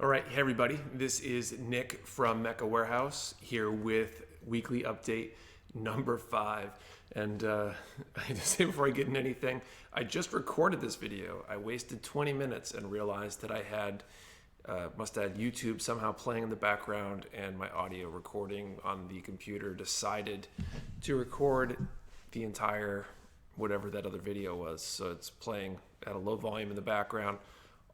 All right, hey everybody, this is Nick from Mecha Warehouse here with weekly update number 5. And I had to say before I get into anything, I just recorded this video. I wasted 20 minutes and realized that I had, must have had YouTube somehow playing in the background, and my audio recording on the computer decided to record the entire whatever that other video was. So it's playing at a low volume in the background.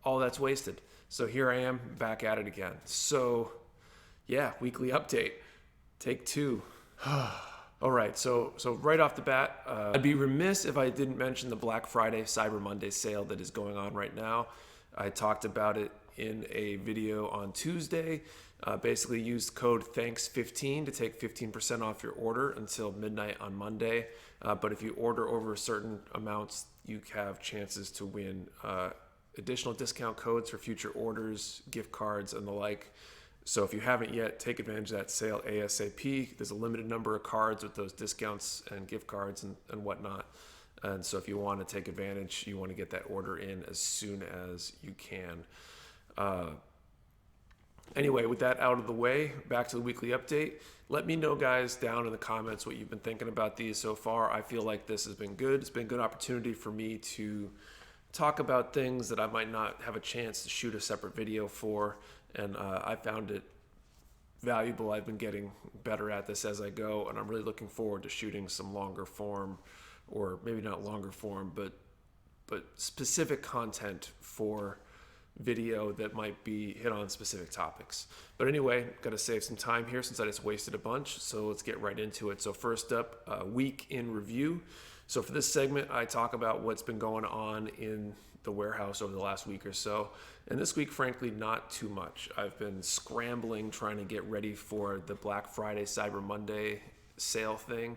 All that's wasted. So here I am back at it again. So yeah, weekly update, take 2. All right, so right off the bat, I'd be remiss if I didn't mention the Black Friday Cyber Monday sale that is going on right now. I talked about it in a video on Tuesday. Basically use code THANKS15 to take 15% off your order until midnight on Monday. But if you order over certain amounts, you have chances to win additional discount codes for future orders, gift cards, and the like. So if you haven't yet, take advantage of that sale ASAP. There's a limited number of cards with those discounts and gift cards and whatnot. And so if you want to take advantage, you want to get that order in as soon as you can. Anyway, with that out of the way, back to the weekly update. Let me know, guys, down in the comments what you've been thinking about these so far. I feel like this has been good. It's been a good opportunity for me to talk about things that I might not have a chance to shoot a separate video for, and I found it valuable. I've been getting better at this as I go, and I'm really looking forward to shooting some longer form, or maybe not longer form, but specific content for video that might be hit on specific topics. But anyway, got to save some time here since I just wasted a bunch, so let's get right into it. So first up, week in review. So for this segment, I talk about what's been going on in the warehouse over the last week or so. And this week, frankly, not too much. I've been scrambling, trying to get ready for the Black Friday, Cyber Monday sale thing.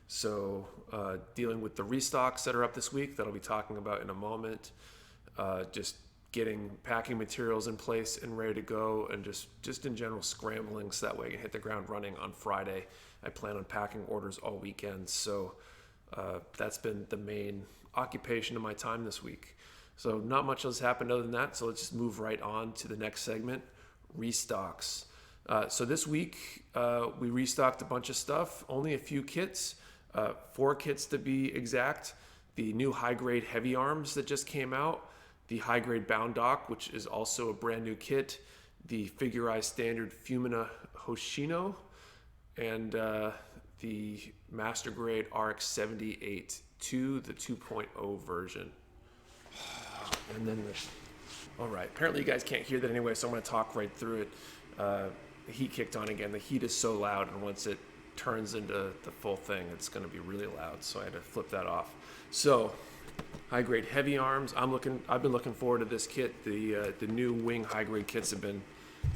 So dealing with the restocks that are up this week that I'll be talking about in a moment. Just getting packing materials in place and ready to go, and just in general scrambling so that way I can hit the ground running on Friday. I plan on packing orders all weekend. So that's been the main occupation of my time this week. So not much has happened other than that. So let's just move right on to the next segment, restocks. So this week we restocked a bunch of stuff, only a few kits, 4 kits to be exact. The new high-grade heavy arms that just came out, the high-grade bound dock, which is also a brand new kit, the figurized standard Fumina Hoshino, and the master grade RX-78 2, the 2.0 version. And then all right, apparently you guys can't hear that anyway, so I'm going to talk right through it. The heat kicked on again. The heat is so loud, and once it turns into the full thing, it's going to be really loud, so I had to flip that off. So high grade heavy arms, I've been looking forward to this kit. The new wing high grade kits have been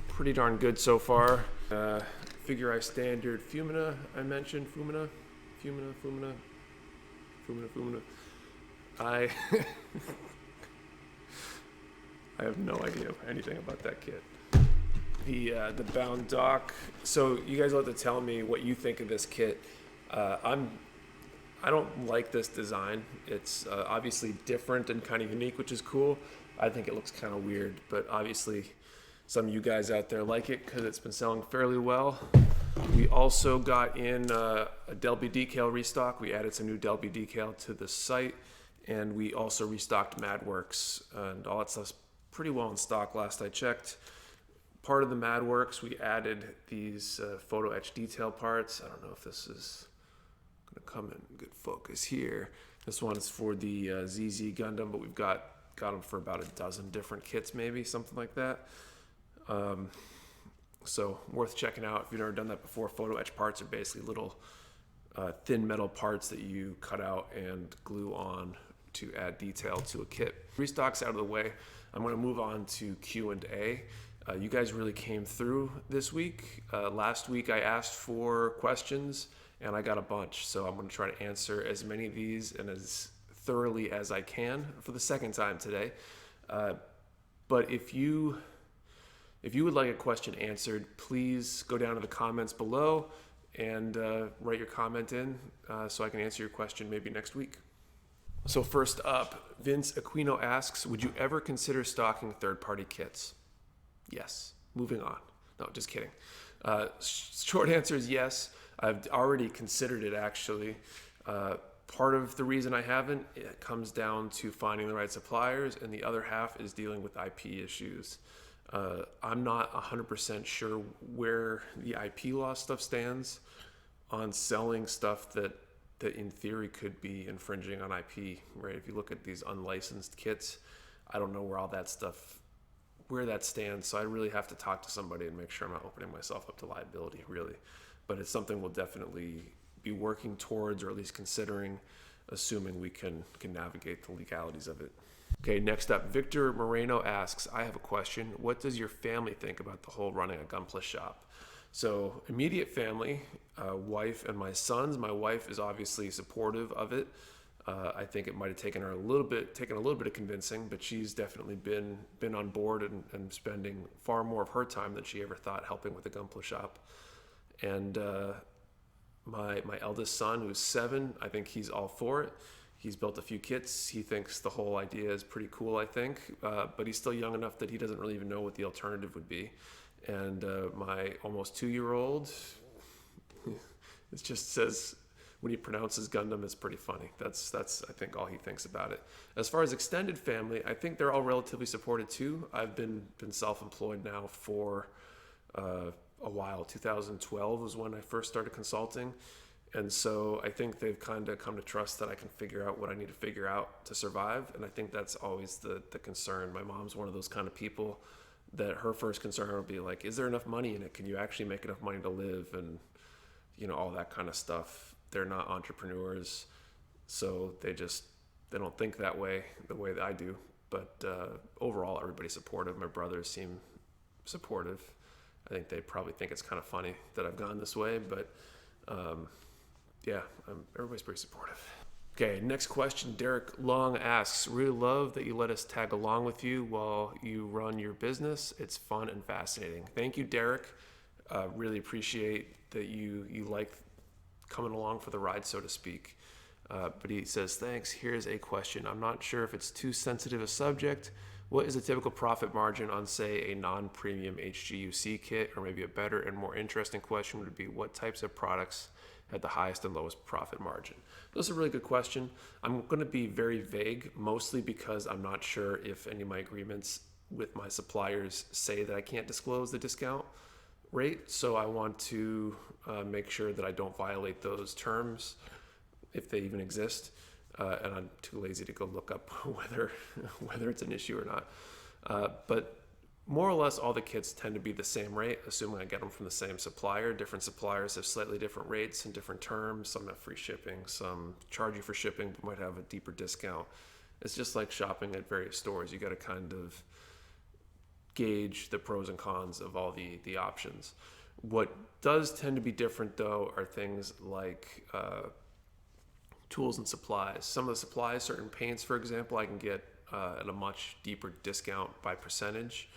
pretty darn good so far. Figurized standard Fumina, I mentioned. Fumina. I have no idea anything about that kit. The bound dock. So you guys will have to tell me what you think of this kit. I don't like this design. It's obviously different and kind of unique, which is cool. I think it looks kind of weird, but obviously some of you guys out there like it because it's been selling fairly well. We also got in a Delby decal restock. We added some new Delby decal to the site, and we also restocked Madworks, and all that stuff's pretty well in stock last I checked. Part of the Madworks, we added these photo etch detail parts. I don't know if this is going to come in good focus here. This one's for the ZZ Gundam, but we've got them for about a dozen different kits, maybe something like that. So worth checking out if you've never done that before. Photo etch parts are basically little thin metal parts that you cut out and glue on to add detail to a kit. Restocks out of the way, I'm going to move on to Q&A. You guys really came through this week. Last week I asked for questions and I got a bunch, so I'm going to try to answer as many of these and as thoroughly as I can for the second time today. But if you would like a question answered, please go down to the comments below and write your comment in so I can answer your question maybe next week. So first up, Vince Aquino asks, would you ever consider stocking third-party kits? Yes. Moving on. No, just kidding. Short answer is yes. I've already considered it, actually. Part of the reason I haven't, it comes down to finding the right suppliers, and the other half is dealing with IP issues. I'm not 100% sure where the IP law stuff stands on selling stuff that in theory could be infringing on IP, right? If you look at these unlicensed kits, I don't know where that stands. So I really have to talk to somebody and make sure I'm not opening myself up to liability, really. But it's something we'll definitely be working towards, or at least considering, assuming we can navigate the legalities of it. Okay, next up, Victor Moreno asks, I have a question. What does your family think about the whole running a Gunpla shop? So immediate family, wife and my sons. My wife is obviously supportive of it. I think it might have taken a little bit of convincing, but she's definitely been on board and spending far more of her time than she ever thought helping with the Gunpla shop. And my eldest son, who's 7, I think he's all for it. He's built a few kits. He thinks the whole idea is pretty cool, I think, but he's still young enough that he doesn't really even know what the alternative would be. And my almost 2-year-old, it just says, when he pronounces Gundam, it's pretty funny. That's I think all he thinks about it. As far as extended family, I think they're all relatively supported too. I've been self-employed now for a while. 2012 was when I first started consulting. And so I think they've kind of come to trust that I can figure out what I need to figure out to survive. And I think that's always the concern. My mom's one of those kind of people that her first concern would be like, is there enough money in it? Can you actually make enough money to live? And, all that kind of stuff. They're not entrepreneurs. So they don't think that way, the way that I do. But overall, everybody's supportive. My brothers seem supportive. I think they probably think it's kind of funny that I've gone this way, but yeah, everybody's pretty supportive. Okay, next question. Derek Long asks, really love that you let us tag along with you while you run your business. It's fun and fascinating. Thank you, Derek. Really appreciate that you like coming along for the ride, so to speak. But he says, thanks. Here's a question. I'm not sure if it's too sensitive a subject. What is a typical profit margin on, say, a non-premium HGUC kit? Or maybe a better and more interesting question would be, what types of products had the highest and lowest profit margin? That's a really good question. I'm going to be very vague, mostly because I'm not sure if any of my agreements with my suppliers say that I can't disclose the discount rate. So I want to make sure that I don't violate those terms, if they even exist. And I'm too lazy to go look up whether it's an issue or not. But more or less all the kits tend to be the same rate, assuming I get them from the same supplier. Different suppliers have slightly different rates and different terms. Some have free shipping, some charge you for shipping, but might have a deeper discount. It's just like shopping at various stores. You got to kind of gauge the pros and cons of all the options. What does tend to be different, though, are things like tools and supplies. Some of the supplies, certain paints, for example, I can get at a much deeper discount by percentage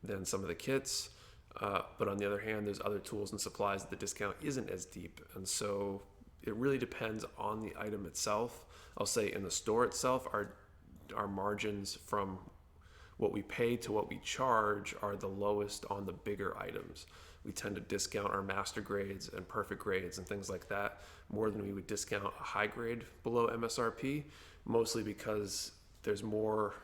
than some of the kits. But on the other hand, there's other tools and supplies that the discount isn't as deep. And so it really depends on the item itself. I'll say in the store itself, our margins from what we pay to what we charge are the lowest on the bigger items. We tend to discount our master grades and perfect grades and things like that more than we would discount a high grade below MSRP, mostly because there's more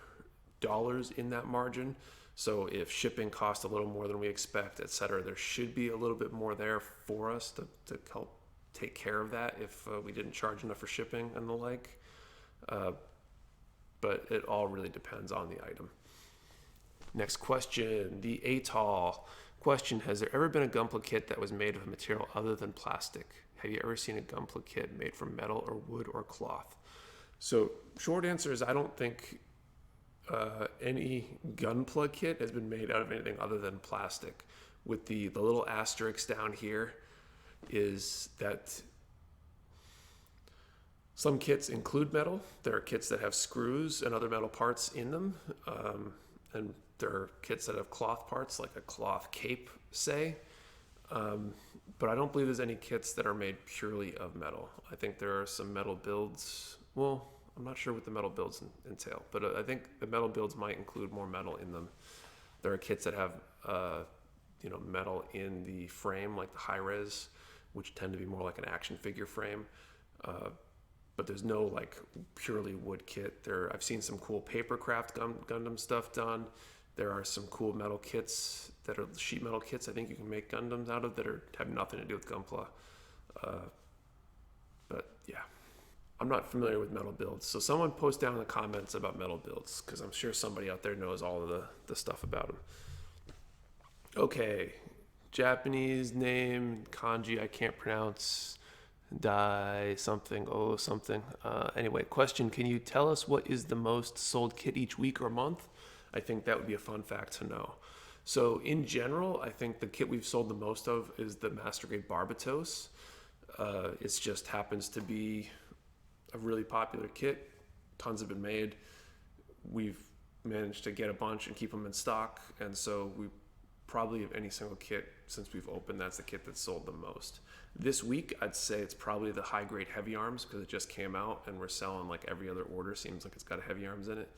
dollars in that margin. So if shipping costs a little more than we expect, et cetera, there should be a little bit more there for us to help take care of that if we didn't charge enough for shipping and the like. But it all really depends on the item. Next question, the ATOL question, has there ever been a Gunpla kit that was made of a material other than plastic? Have you ever seen a Gunpla kit made from metal or wood or cloth? So short answer is I don't think any Gunpla kit has been made out of anything other than plastic. With the little asterisk down here is that some kits include metal. There are kits that have screws and other metal parts in them. And there are kits that have cloth parts, like a cloth cape, say. But I don't believe there's any kits that are made purely of metal. I think there are some metal builds. Well, I'm not sure what the metal builds entail, but I think the metal builds might include more metal in them There are kits that have metal in the frame, like the high res, which tend to be more like an action figure frame. But there's no like purely wood kit. I've seen some cool papercraft Gundam stuff done. There are some cool metal kits that are sheet metal kits I think you can make Gundams out of that have nothing to do with Gunpla. But yeah, I'm not familiar with metal builds. So someone post down in the comments about metal builds, because I'm sure somebody out there knows all of the stuff about them. Okay, Japanese name, kanji I can't pronounce. Dai something, oh something. Anyway, question, can you tell us what is the most sold kit each week or month? I think that would be a fun fact to know. So in general, I think the kit we've sold the most of is the Master Grade Barbatos. It just happens to be a really popular kit. Tons have been made. We've managed to get a bunch and keep them in stock, and so we probably of any single kit since we've opened, that's the kit that's sold the most. This week, I'd say it's probably the high grade heavy arms because it just came out and we're selling like every other order. Seems like it's got heavy arms in it.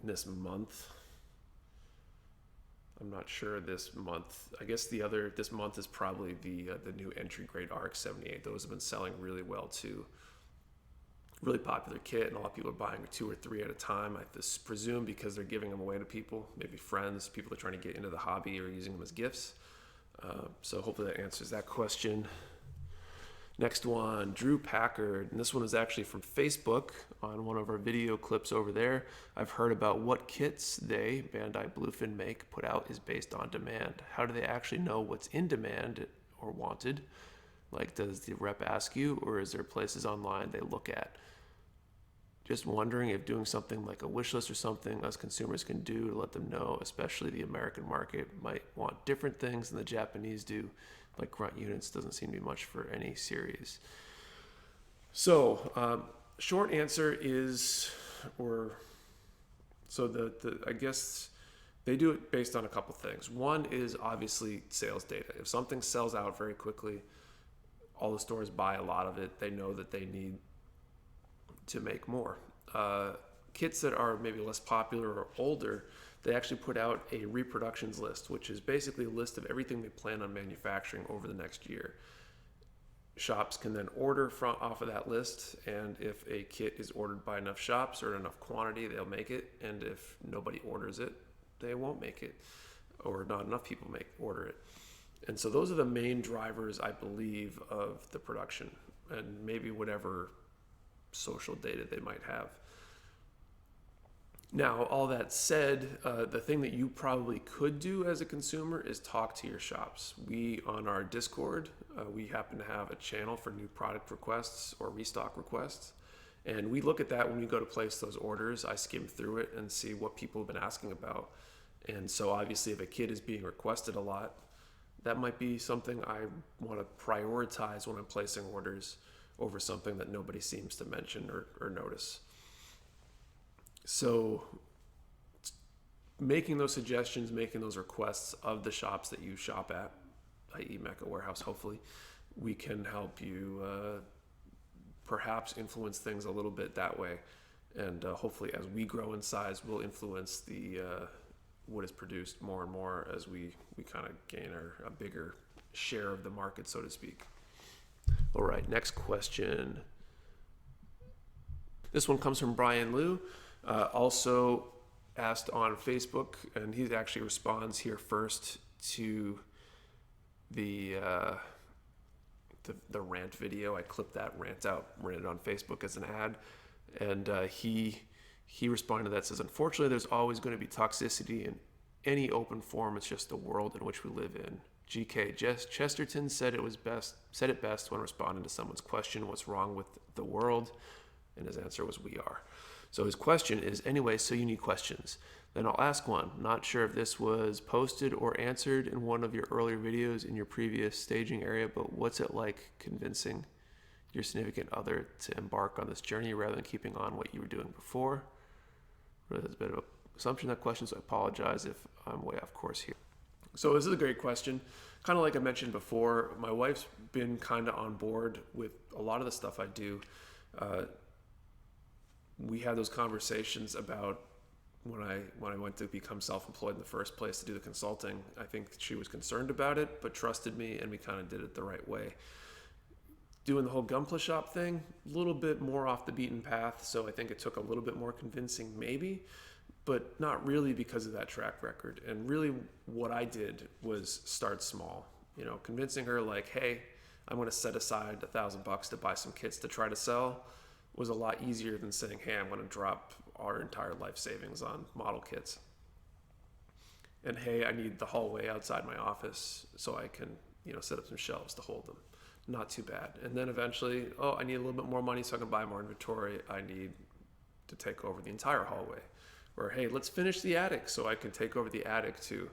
This month, I'm not sure this month. I guess this month is probably the new entry grade RX-78. Those have been selling really well too. Really popular kit, and a lot of people are buying 2 or 3 at a time. I just presume because they're giving them away to people, maybe friends, people that are trying to get into the hobby or using them as gifts. So hopefully that answers that question. Next one, Drew Packard, and this one is actually from Facebook on one of our video clips over there. I've heard about what kits Bandai Bluefin make, put out is based on demand. How do they actually know what's in demand or wanted? Like, does the rep ask you, or is there places online they look at? Just wondering if doing something like a wish list or something us consumers can do to let them know, especially the American market might want different things than the Japanese do. Like grunt units doesn't seem to be much for any series. So, short answer is, I guess they do it based on a couple things. One is obviously sales data. If something sells out very quickly, all the stores buy a lot of it. They know that they need to make more. Kits that are maybe less popular or older, they actually put out a reproductions list, which is basically a list of everything they plan on manufacturing over the next year. Shops can then order off of that list, and if a kit is ordered by enough shops or enough quantity, they'll make it, and if nobody orders it, they won't make it, or not enough people order it. And so those are the main drivers, I believe, of the production, and maybe whatever social data they might have. Now, all that said, the thing that you probably could do as a consumer is talk to your shops. We, on our Discord, we happen to have a channel for new product requests or restock requests. And we look at that when we go to place those orders. I skim through it and see what people have been asking about. And so obviously if a kit is being requested a lot, that might be something I want to prioritize when I'm placing orders over something that nobody seems to mention or notice. So making those suggestions, making those requests of the shops that you shop at, i.e. Mecha Warehouse, hopefully, we can help you perhaps influence things a little bit that way. And hopefully as we grow in size, we'll influence what is produced more and more as we kind of gain a bigger share of the market, so to speak. All right, next question. This one comes from Brian Liu, also asked on Facebook, and he actually responds here first to the rant video. I clipped that rant out, ran it on Facebook as an ad, and he responded to that, says, unfortunately, there's always going to be toxicity in any open forum. It's just the world in which we live in. GK Chesterton said it best when responding to someone's question, what's wrong with the world? And his answer was, we are. So his question is, anyway, so you need questions. Then I'll ask one. Not sure if this was posted or answered in one of your earlier videos in your previous staging area, but what's it like convincing your significant other to embark on this journey rather than keeping on what you were doing before? Really, that's a bit of an assumption, that question, so I apologize if I'm way off course here. So this is a great question. Kind of like I mentioned before, my wife's been kind of on board with a lot of the stuff I do. We had those conversations about when I went to become self-employed in the first place to do the consulting. I think she was concerned about it, but trusted me, and we kind of did it the right way. Doing the whole Gunpla shop thing, a little bit more off the beaten path, so I think it took a little bit more convincing maybe, but not really because of that track record. And really what I did was start small, convincing her like, hey, I'm going to set aside $1,000 to buy some kits to try to sell was a lot easier than saying, hey, I'm going to drop our entire life savings on model kits. And hey, I need the hallway outside my office so I can, set up some shelves to hold them. Not too bad. And then eventually, I need a little bit more money so I can buy more inventory. I need to take over the entire hallway. Or hey, let's finish the attic so I can take over the attic too.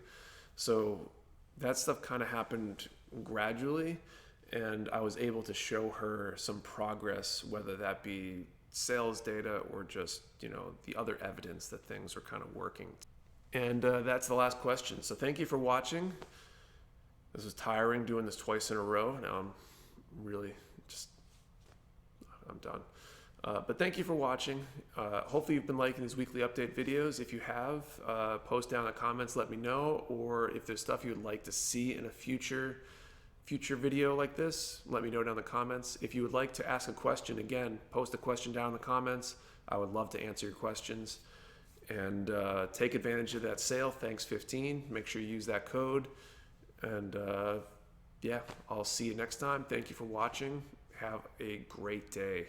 So that stuff kind of happened gradually, and I was able to show her some progress, whether that be sales data or just, the other evidence that things are kind of working. And that's the last question. So thank you for watching. This was tiring doing this twice in a row. Now I'm really I'm done. But thank you for watching. Hopefully you've been liking these weekly update videos. If you have, post down in the comments, let me know. Or if there's stuff you'd like to see in a future video like this, let me know down in the comments. If you would like to ask a question, again, post a question down in the comments. I would love to answer your questions. And take advantage of that sale, thanks 15. Make sure you use that code. And yeah, I'll see you next time. Thank you for watching. Have a great day.